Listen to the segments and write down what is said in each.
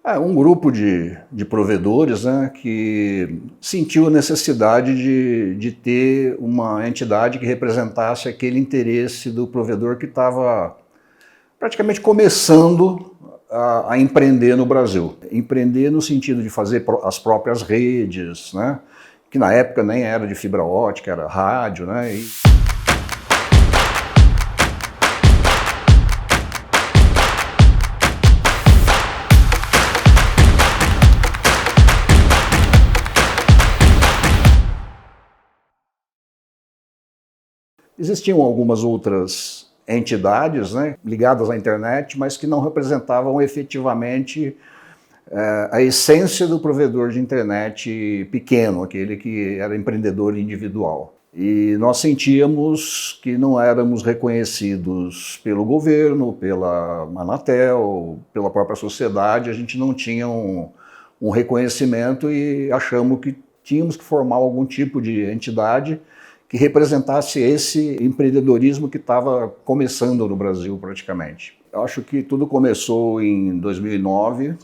É um grupo de provedores, né, que sentiu a necessidade de ter uma entidade que representasse aquele interesse do provedor que estava praticamente começando a empreender no Brasil. Empreender no sentido de fazer as próprias redes, né, que na época nem era de fibra ótica, era rádio, né. Existiam algumas outras entidades, né, ligadas à internet, mas que não representavam efetivamente a essência do provedor de internet pequeno, aquele que era empreendedor individual. E nós sentíamos que não éramos reconhecidos pelo governo, pela Anatel, pela própria sociedade, a gente não tinha um reconhecimento e achamos que tínhamos que formar algum tipo de entidade que representasse esse empreendedorismo que estava começando no Brasil praticamente. Eu acho que tudo começou em 2009,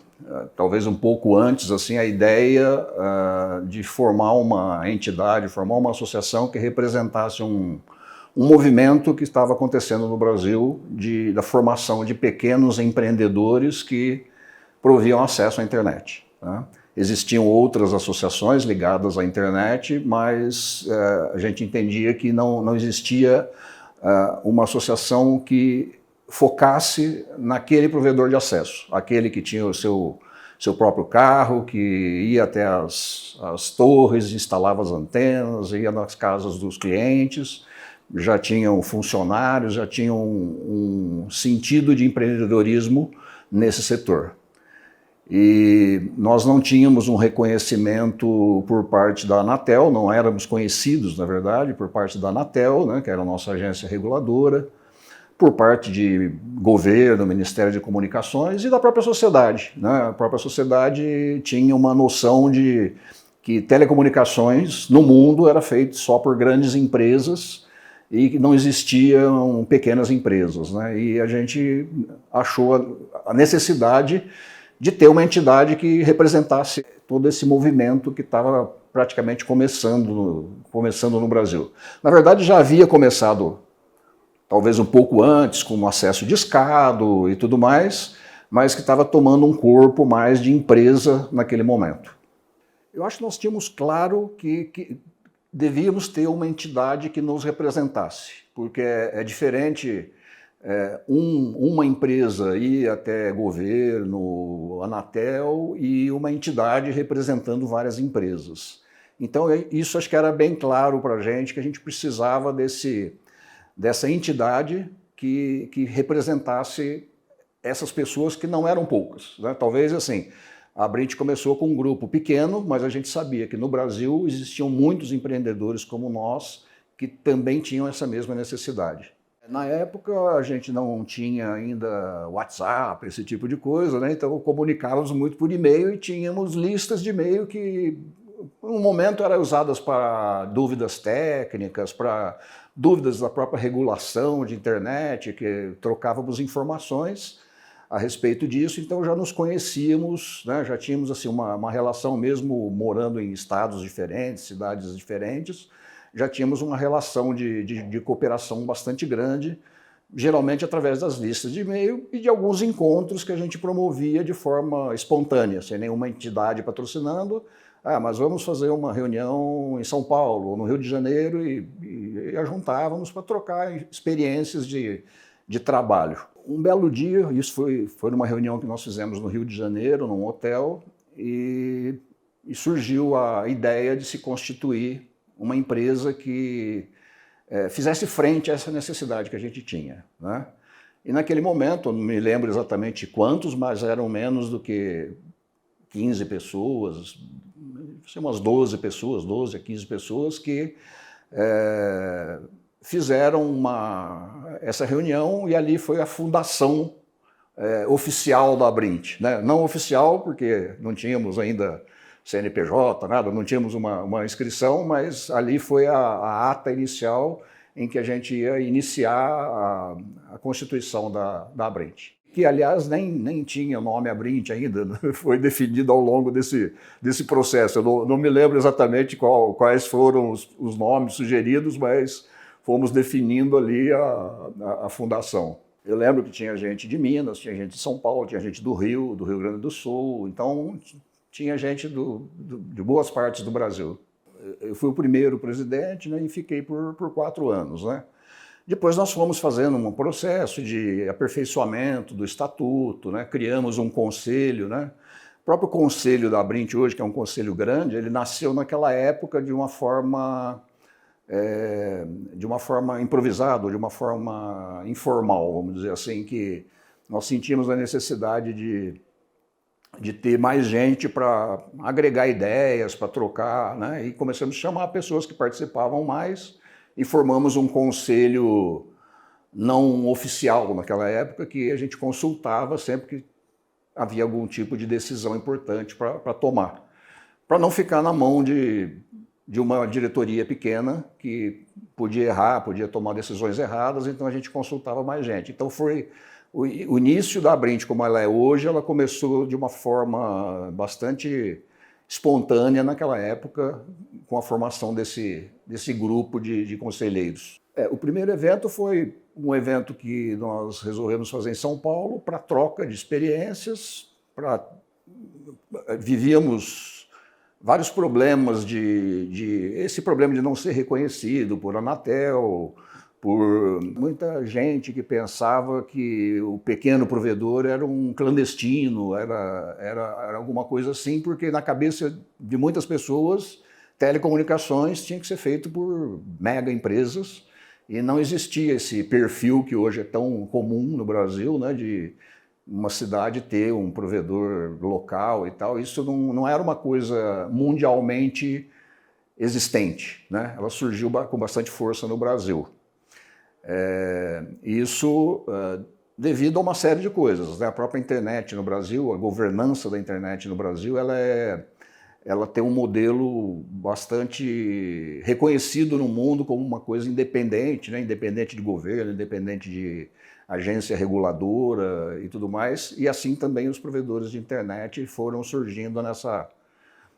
talvez um pouco antes, assim, a ideia de formar uma entidade, formar uma associação que representasse um movimento que estava acontecendo no Brasil da formação de pequenos empreendedores que proviam acesso à internet, tá? Existiam outras associações ligadas à internet, mas a gente entendia que não existia uma associação que focasse naquele provedor de acesso, aquele que tinha o seu próprio carro, que ia até as torres, instalava as antenas, ia nas casas dos clientes, já tinham funcionários, já tinham um sentido de empreendedorismo nesse setor. E nós não tínhamos um reconhecimento por parte da Anatel, não éramos conhecidos, na verdade, por parte da Anatel, né, que era a nossa agência reguladora, por parte de governo, Ministério de Comunicações e da própria sociedade, né? A própria sociedade tinha uma noção de que telecomunicações no mundo era feito só por grandes empresas e que não existiam pequenas empresas, né? E a gente achou a necessidade de ter uma entidade que representasse todo esse movimento que estava praticamente começando no Brasil. Na verdade, já havia começado, talvez um pouco antes, com o acesso discado e tudo mais, mas que estava tomando um corpo mais de empresa naquele momento. Eu acho que nós tínhamos claro que devíamos ter uma entidade que nos representasse, porque é diferente uma empresa ir até governo, Anatel, e uma entidade representando várias empresas. Então isso acho que era bem claro para a gente, que a gente precisava dessa entidade que representasse essas pessoas que não eram poucas, né? Talvez assim, a Brint começou com um grupo pequeno, mas a gente sabia que no Brasil existiam muitos empreendedores como nós que também tinham essa mesma necessidade. Na época a gente não tinha ainda WhatsApp, esse tipo de coisa, né? Então comunicávamos muito por e-mail e tínhamos listas de e-mail que no momento eram usadas para dúvidas técnicas, para dúvidas da própria regulação de internet, que trocávamos informações a respeito disso, então já nos conhecíamos, né? Já tínhamos assim, uma relação mesmo morando em estados diferentes, cidades diferentes, já tínhamos uma relação de cooperação bastante grande, geralmente através das listas de e-mail e de alguns encontros que a gente promovia de forma espontânea, sem nenhuma entidade patrocinando. Mas vamos fazer uma reunião em São Paulo ou no Rio de Janeiro e ajuntávamos para trocar experiências de trabalho. Um belo dia, isso foi numa reunião que nós fizemos no Rio de Janeiro, num hotel, e surgiu a ideia de se constituir uma empresa que fizesse frente a essa necessidade que a gente tinha, né? E naquele momento, eu não me lembro exatamente quantos, mas eram menos do que 15 pessoas, umas 12 pessoas, 12 a 15 pessoas que fizeram essa reunião, e ali foi a fundação oficial da Brint, né? Não oficial porque não tínhamos ainda CNPJ, nada, não tínhamos uma inscrição, mas ali foi a ata inicial em que a gente ia iniciar a constituição da Brint. que aliás nem tinha nome Abrint ainda, né? Foi definido ao longo desse processo. Eu não me lembro exatamente quais foram os nomes sugeridos, mas fomos definindo ali a fundação. Eu lembro que tinha gente de Minas, tinha gente de São Paulo, tinha gente do Rio Grande do Sul, então tinha gente de boas partes do Brasil. Eu fui o primeiro presidente, né, e fiquei por 4 anos, né? Depois nós fomos fazendo um processo de aperfeiçoamento do estatuto, né? Criamos um conselho, né? O próprio conselho da Abrint hoje, que é um conselho grande, ele nasceu naquela época de uma forma improvisada, de uma forma informal, vamos dizer assim, que nós sentimos a necessidade de ter mais gente para agregar ideias, para trocar, né? E começamos a chamar pessoas que participavam mais e formamos um conselho não oficial naquela época, que a gente consultava sempre que havia algum tipo de decisão importante para tomar, para não ficar na mão de uma diretoria pequena que podia errar, podia tomar decisões erradas, então a gente consultava mais gente. Então foi o início da Abrint, como ela é hoje, ela começou de uma forma bastante espontânea naquela época, com a formação desse grupo de conselheiros. O primeiro evento foi um evento que nós resolvemos fazer em São Paulo para troca de experiências, vivíamos vários problemas esse problema de não ser reconhecido por Anatel, por muita gente que pensava que o pequeno provedor era um clandestino, era alguma coisa assim, porque na cabeça de muitas pessoas, telecomunicações tinha que ser feito por mega empresas e não existia esse perfil que hoje é tão comum no Brasil, né, de uma cidade ter um provedor local e tal. Isso não era uma coisa mundialmente existente, né? Ela surgiu com bastante força no Brasil. Isso devido a uma série de coisas, né? A própria internet no Brasil, a governança da internet no Brasil, ela tem um modelo bastante reconhecido no mundo como uma coisa independente, né? Independente de governo, independente de agência reguladora e tudo mais, e assim também os provedores de internet foram surgindo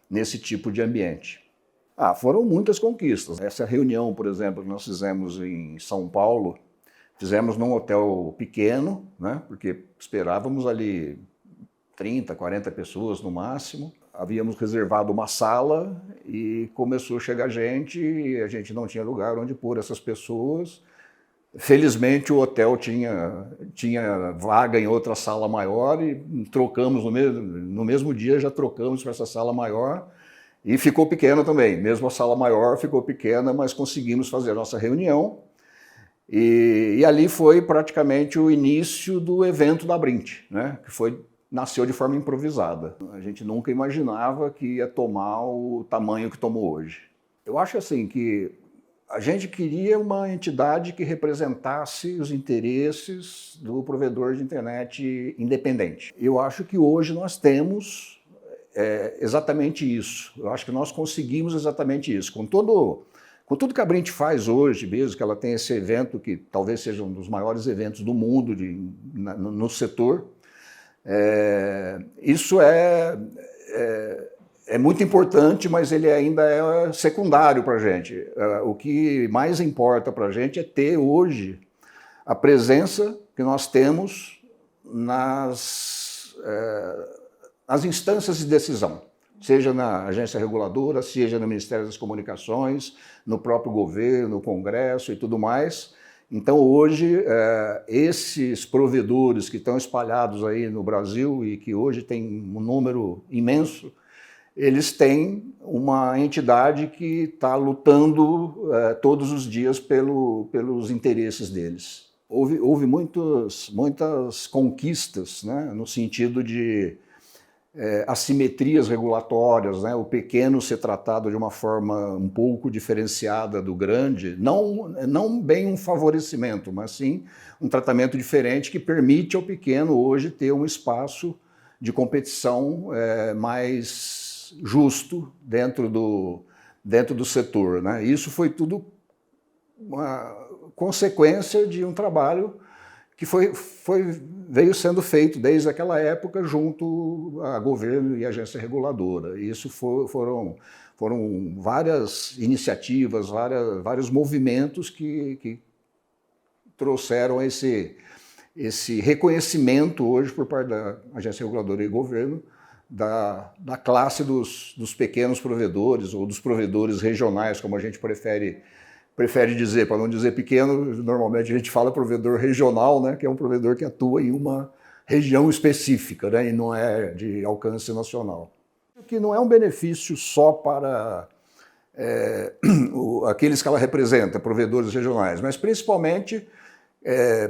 nesse tipo de ambiente. Foram muitas conquistas. Essa reunião, por exemplo, que nós fizemos em São Paulo, fizemos num hotel pequeno, né, porque esperávamos ali 30, 40 pessoas no máximo. Havíamos reservado uma sala e começou a chegar gente e a gente não tinha lugar onde pôr essas pessoas. Felizmente o hotel tinha vaga em outra sala maior e trocamos no mesmo dia, já trocamos para essa sala maior. E ficou pequena também, mesmo a sala maior ficou pequena, mas conseguimos fazer a nossa reunião. E ali foi praticamente o início do evento da Abrint, né? Que nasceu de forma improvisada. A gente nunca imaginava que ia tomar o tamanho que tomou hoje. Eu acho assim que a gente queria uma entidade que representasse os interesses do provedor de internet independente. Eu acho que hoje nós temos exatamente isso. Eu acho que nós conseguimos exatamente isso. Com tudo que a Abrint faz hoje, mesmo que ela tem esse evento que talvez seja um dos maiores eventos do mundo no setor, isso é muito importante, mas ele ainda é secundário para a gente. O que mais importa para a gente é ter hoje a presença que nós temos nas instâncias de decisão, seja na agência reguladora, seja no Ministério das Comunicações, no próprio governo, no Congresso e tudo mais. Então hoje, esses provedores que estão espalhados aí no Brasil e que hoje tem um número imenso, eles têm uma entidade que está lutando todos os dias pelos interesses deles. Houve muitas conquistas, né, no sentido de assimetrias regulatórias, né, o pequeno ser tratado de uma forma um pouco diferenciada do grande, não bem um favorecimento, mas sim um tratamento diferente que permite ao pequeno hoje ter um espaço de competição mais justo dentro do setor, né? Isso foi tudo uma consequência de um trabalho que veio sendo feito desde aquela época junto a governo e agência reguladora. E isso foram várias iniciativas, vários movimentos que trouxeram esse reconhecimento hoje por parte da agência reguladora e governo da classe dos pequenos provedores ou dos provedores regionais, como a gente prefere dizer, para não dizer pequeno. Normalmente a gente fala provedor regional, né, que é um provedor que atua em uma região específica, né, e não é de alcance nacional. Que não é um benefício só para aqueles que ela representa, provedores regionais, mas principalmente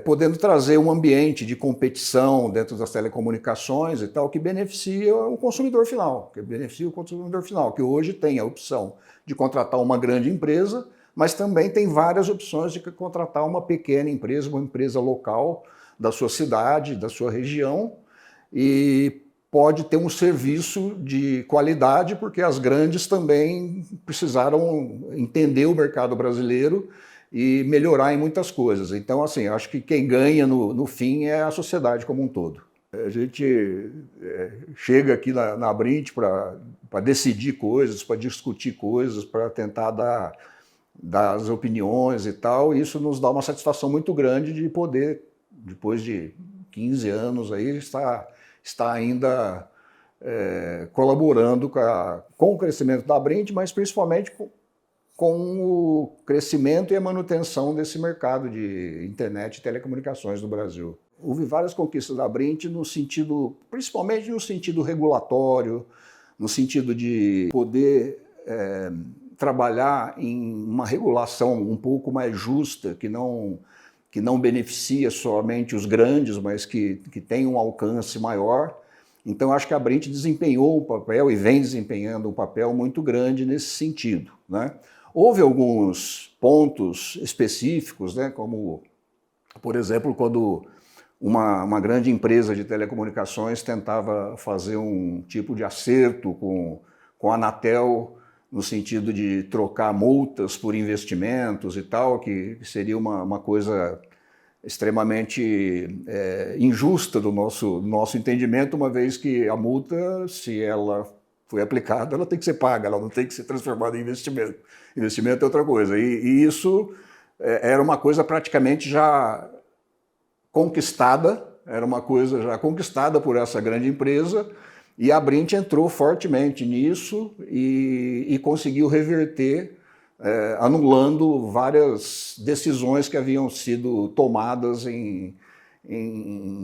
podendo trazer um ambiente de competição dentro das telecomunicações e tal, que beneficia o consumidor final, que hoje tem a opção de contratar uma grande empresa, mas também tem várias opções de contratar uma pequena empresa, uma empresa local da sua cidade, da sua região, e pode ter um serviço de qualidade, porque as grandes também precisaram entender o mercado brasileiro e melhorar em muitas coisas. Então, assim, acho que quem ganha no fim é a sociedade como um todo. A gente chega aqui na Abrint para decidir coisas, para discutir coisas, para tentar dar as opiniões e tal, e isso nos dá uma satisfação muito grande de poder, depois de 15 anos, aí, estar ainda colaborando com o crescimento da Abrint, mas principalmente com o crescimento e a manutenção desse mercado de internet e telecomunicações no Brasil. Houve várias conquistas da Abrint principalmente no sentido regulatório, no sentido de poder trabalhar em uma regulação um pouco mais justa, que não beneficia somente os grandes, mas que tem um alcance maior. Então, acho que a Abrint desempenhou um papel e vem desempenhando um papel muito grande nesse sentido, né? Houve alguns pontos específicos, né, como, por exemplo, quando uma grande empresa de telecomunicações tentava fazer um tipo de acerto com a Anatel, no sentido de trocar multas por investimentos e tal, que seria uma coisa extremamente injusta do nosso entendimento, uma vez que a multa, se ela foi aplicada, ela tem que ser paga, ela não tem que ser transformada em investimento. Investimento é outra coisa. E isso era uma coisa praticamente já conquistada, era uma coisa já conquistada por essa grande empresa, e a Abrint entrou fortemente nisso e conseguiu reverter, anulando várias decisões que haviam sido tomadas em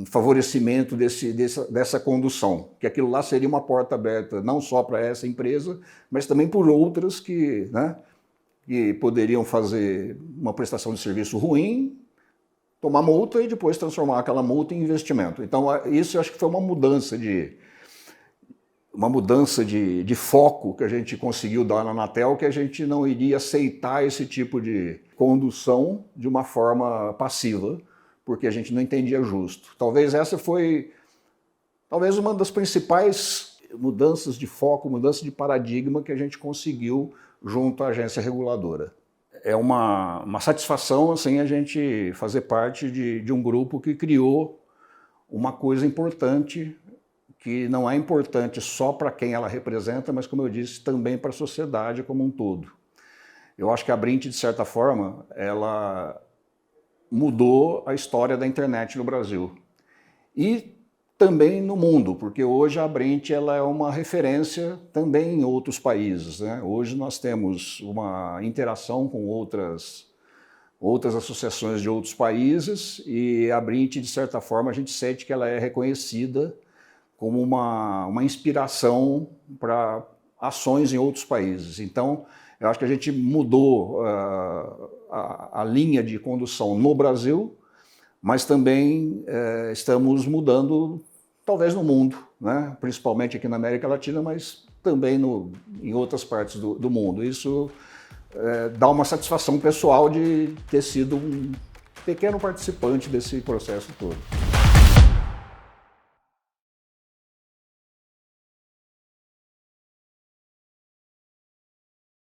favorecimento dessa condução, que aquilo lá seria uma porta aberta não só para essa empresa, mas também por outras que poderiam fazer uma prestação de serviço ruim, tomar multa e depois transformar aquela multa em investimento. Então, isso eu acho que foi uma mudança de foco que a gente conseguiu dar na Anatel, que a gente não iria aceitar esse tipo de condução de uma forma passiva, porque a gente não entendia justo. Talvez essa foi uma das principais mudanças de foco, mudança de paradigma que a gente conseguiu junto à agência reguladora. É uma satisfação assim, a gente fazer parte de um grupo que criou uma coisa importante, que não é importante só para quem ela representa, mas, como eu disse, também para a sociedade como um todo. Eu acho que a Abrint, de certa forma, ela mudou a história da internet no Brasil. E também no mundo, porque hoje a Abrint ela é uma referência também em outros países, né? Hoje nós temos uma interação com outras associações de outros países, e a Abrint, de certa forma, a gente sente que ela é reconhecida como uma inspiração para ações em outros países. Então, eu acho que a gente mudou a linha de condução no Brasil, mas também estamos mudando, talvez, no mundo, né? Principalmente aqui na América Latina, mas também em outras partes do mundo. Isso dá uma satisfação pessoal de ter sido um pequeno participante desse processo todo.